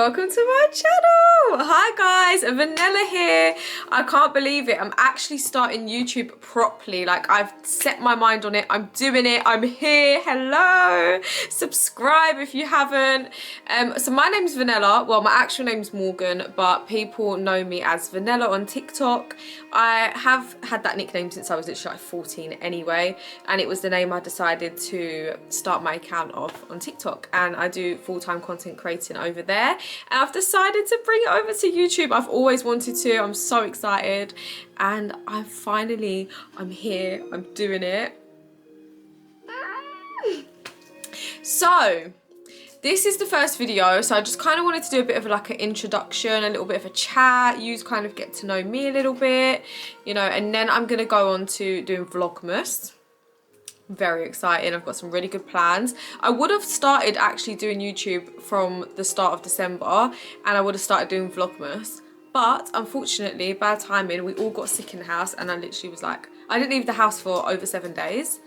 welcome to my channel. Hi guys, Vanilla here. I can't believe it. I'm actually starting YouTube properly. Like, I've set my mind on it. I'm doing it. I'm here. Hello. Subscribe if you haven't. So my name's Vanilla. Well, my actual name's Morgan, but people know me as Vanilla on TikTok. I have had that nickname since I was literally like 14 anyway, and it was the name I decided to start my account off on TikTok, and I do full-time content creating over there, and I've decided to bring it over to YouTube. I've always wanted to. I'm so excited, and I'm here. I'm doing it. So this is the first video, so I just kind of wanted to do a bit of like an introduction, a little bit of a chat, you kind of get to know me a little bit, you know, and then I'm gonna go on to doing Vlogmas. Very exciting. I've got some really good plans. I would have started actually doing YouTube from the start of December, and I would have started doing Vlogmas, but unfortunately, bad timing, we all got sick in the house, and I literally was like, I didn't leave the house for over 7 days.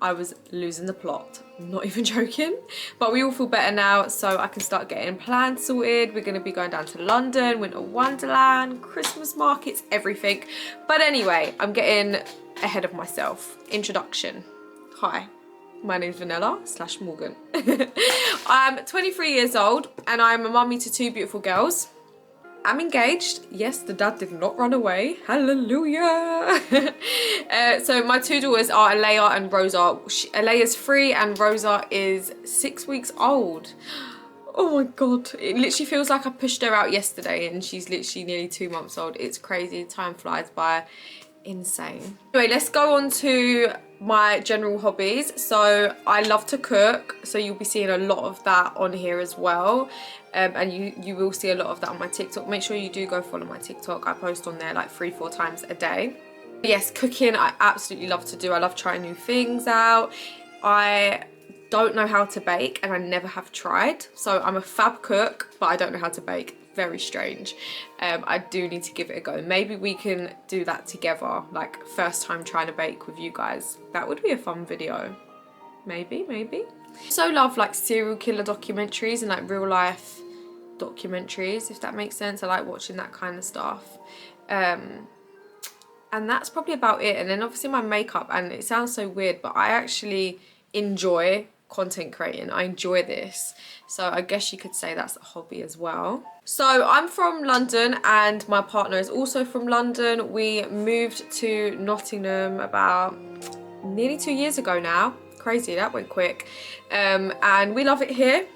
I was losing the plot. I'm not even joking. But we all feel better now, so I can start getting plans sorted. We're gonna be going down to London, Winter Wonderland, Christmas markets, everything. But anyway, I'm getting ahead of myself. Introduction. Hi, my name's Vanilla / Morgan. I'm 23 years old, and I'm a mummy to 2 beautiful girls. I'm engaged. Yes, the dad did not run away. Hallelujah. So my 2 daughters are Alea and Rosa. Alea's 3 and Rosa is 6 weeks old. Oh my God. It literally feels like I pushed her out yesterday, and she's literally nearly 2 months old. It's crazy. Time flies by. Insane. Anyway, let's go on to my general hobbies. So I love to cook, so you'll be seeing a lot of that on here as well, and you will see a lot of that on my TikTok. Make sure you do go follow my TikTok. I post on there like 3-4 times a day. Yes, cooking I absolutely love to do. I love trying new things out. I don't know how to bake, and I never have tried, so I'm a fab cook, but I don't know how to bake. Very strange. I do need to give it a go. Maybe we can do that together, like first time trying to bake with you guys. That would be a fun video. Maybe. So love like serial killer documentaries and like real life documentaries, if that makes sense. I like watching that kind of stuff. And that's probably about it. And then obviously my makeup, and it sounds so weird, but I actually enjoy content creating. I enjoy this, so I guess you could say that's a hobby as well. So I'm from London, and my partner is also from London. We moved to Nottingham about nearly 2 years ago now. Crazy, that went quick. And we love it here.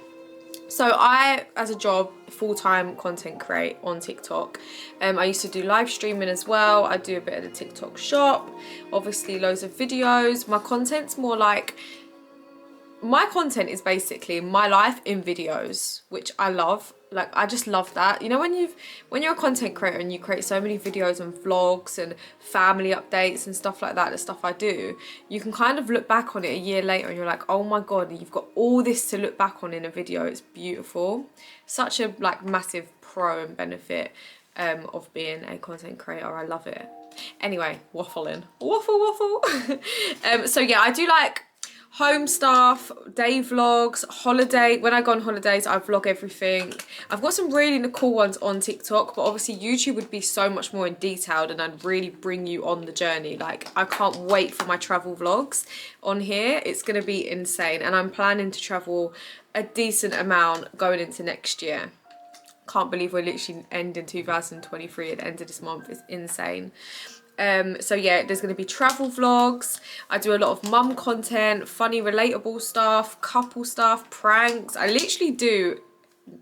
So I, as a job, full-time content create on TikTok. I used to do live streaming as well. I do a bit of the TikTok shop, obviously loads of videos. My content's more like, my content is basically my life in videos, which I love. Like, I just love that. You know, when you're a content creator and you create so many videos and vlogs and family updates and stuff like that, the stuff I do, you can kind of look back on it a year later and you're like, oh my God, you've got all this to look back on in a video. It's beautiful. Such a like massive pro and benefit of being a content creator. I love it. Anyway, waffling. Waffle. So yeah, I do like home stuff, day vlogs, holiday. When I go on holidays, I vlog everything. I've got some really cool ones on TikTok, but obviously YouTube would be so much more in detailed, and I'd really bring you on the journey. Like, I can't wait for my travel vlogs on here. It's gonna be insane, and I'm planning to travel a decent amount going into next year. Can't believe we're literally ending 2023 at the end of this month. It's insane. So yeah, there's going to be travel vlogs. I do a lot of mum content, funny relatable stuff, couple stuff, pranks. I literally do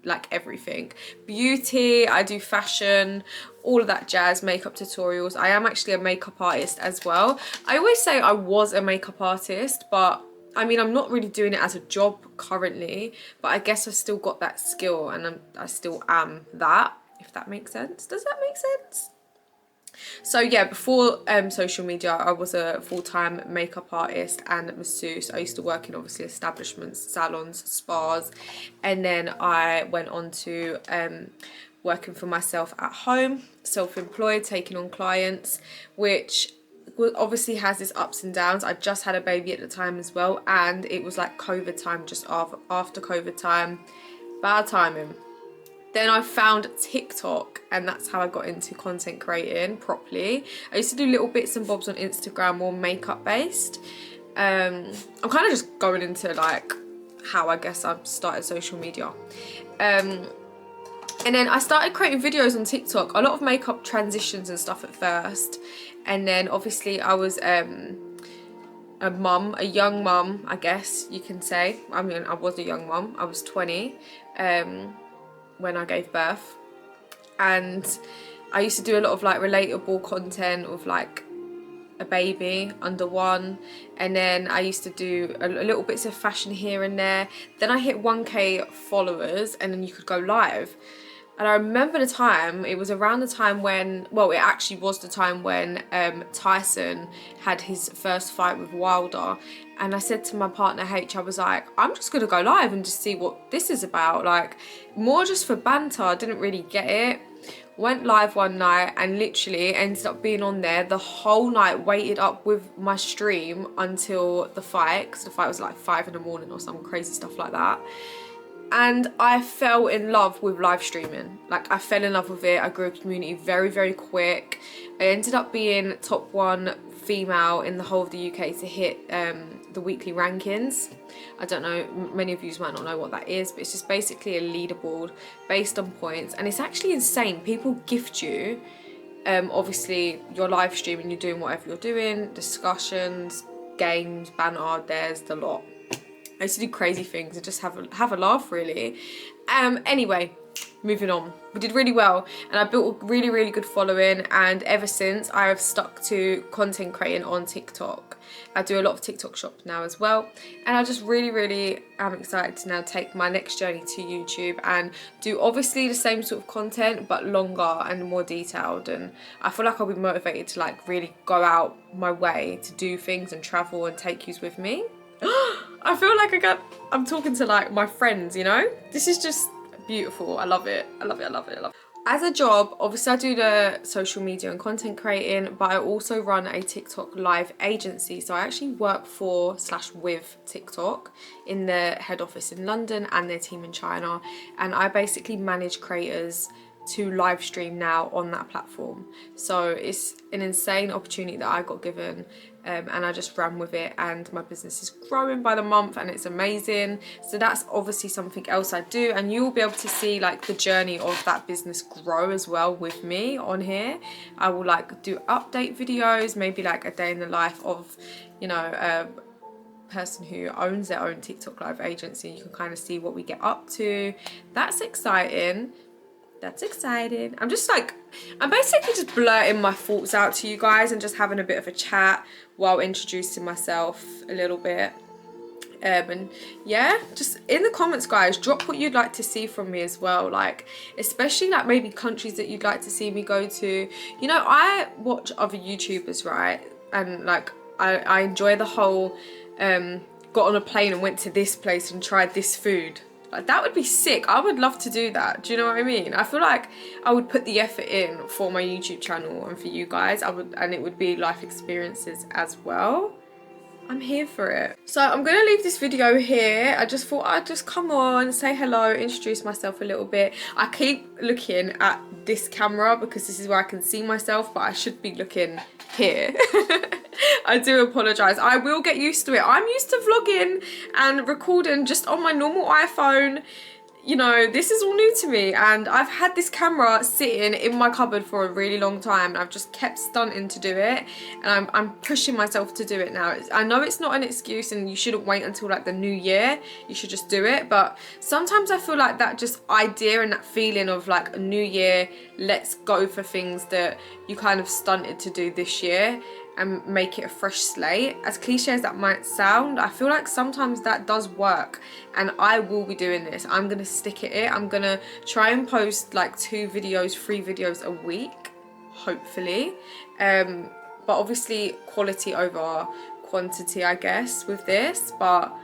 like everything. Beauty, I do fashion, all of that jazz, makeup tutorials. I am actually a makeup artist as well. I always say I was a makeup artist, but I mean, I'm not really doing it as a job currently, but I guess I've still got that skill, and I still am that, if that makes sense. Does that make sense? So yeah, before social media, I was a full-time makeup artist and masseuse. I used to work in obviously establishments, salons, spas, and then I went on to working for myself at home, self-employed, taking on clients, which obviously has its ups and downs. I just had a baby at the time as well, and it was like COVID time, just after COVID time. Bad timing. Then I found TikTok, and that's how I got into content creating properly. I used to do little bits and bobs on Instagram, more makeup based. I'm kind of just going into like how I guess I've started social media. And then I started creating videos on TikTok, a lot of makeup transitions and stuff at first. And then obviously I was a young mum, I guess you can say. I mean, I was a young mum. I was 20 when I gave birth. And I used to do a lot of like relatable content with like a baby under 1, and then I used to do a little bits of fashion here and there. Then I hit 1k followers, and then you could go live. And I remember the time, it was around the time when, well, it actually was the time when Tyson had his first fight with Wilder. And I said to my partner H, I was like, I'm just gonna go live and just see what this is about. Like, more just for banter. I didn't really get it. Went live one night and literally ended up being on there the whole night, waited up with my stream until the fight, because the fight was like 5 in the morning or some crazy stuff like that. And I fell in love with live streaming. Like, I fell in love with it. I grew a community very, very quick. I ended up being top 1 female in the whole of the UK to hit the weekly rankings. I don't know, many of you might not know what that is, but it's just basically a leaderboard based on points. And it's actually insane. People gift you, obviously, your live streaming, you're doing whatever you're doing, discussions, games, banter, there's the lot. I used to do crazy things and just have a laugh, really. Anyway, moving on. We did really well, and I built a really, really good following, and ever since I have stuck to content creating on TikTok. I do a lot of TikTok shops now as well, and I just really, really am excited to now take my next journey to YouTube and do obviously the same sort of content but longer and more detailed. And I feel like I'll be motivated to like really go out my way to do things and travel and take yous with me. I feel like I'm talking to like my friends, you know? This is just beautiful. I love it. I love it. I love it. I love it. As a job, obviously I do the social media and content creating, but I also run a TikTok live agency. So I actually work for/with TikTok in the head office in London and their team in China. And I basically manage creators to live stream now on that platform. So it's an insane opportunity that I got given, and I just ran with it, and my business is growing by the month and it's amazing. So that's obviously something else I do, and you will be able to see like the journey of that business grow as well with me on here. I will like do update videos, maybe like a day in the life of, you know, a person who owns their own TikTok live agency. You can kind of see what we get up to. That's exciting. That's exciting. I'm basically just blurting my thoughts out to you guys and just having a bit of a chat while introducing myself a little bit. And yeah, just in the comments, guys, drop what you'd like to see from me as well. Like, especially like maybe countries that you'd like to see me go to. You know, I watch other YouTubers, right? And like, I enjoy the whole, got on a plane and went to this place and tried this food. Like, that would be sick. I would love to do that. Do you know what I mean? I feel like I would put the effort in for my YouTube channel and for you guys. And it would be life experiences as well. I'm here for it. So I'm gonna leave this video here. I just thought I'd just come on, say hello, introduce myself a little bit. I keep looking at this camera because this is where I can see myself, but I should be looking here. I do apologise. I will get used to it. I'm used to vlogging and recording just on my normal iPhone. You know, this is all new to me, and I've had this camera sitting in my cupboard for a really long time, and I've just kept stunting to do it, and I'm pushing myself to do it now. I know it's not an excuse, and you shouldn't wait until like the new year. You should just do it, but sometimes I feel like that just idea and that feeling of like a new year, let's go for things that you kind of stunted to do this year and make it a fresh slate. As cliche as that might sound, I feel like sometimes that does work, and I will be doing this. I'm gonna stick at it. I'm gonna try and post like 2 videos, 3 videos a week, hopefully. But obviously quality over quantity, I guess, with this. But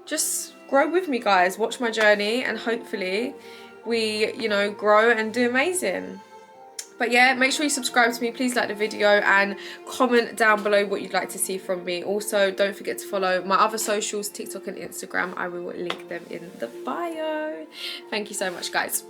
just grow with me, guys. Watch my journey, and hopefully we, you know, grow and do amazing. But yeah, make sure you subscribe to me. Please like the video and comment down below what you'd like to see from me. Also, don't forget to follow my other socials, TikTok and Instagram. I will link them in the bio. Thank you so much, guys.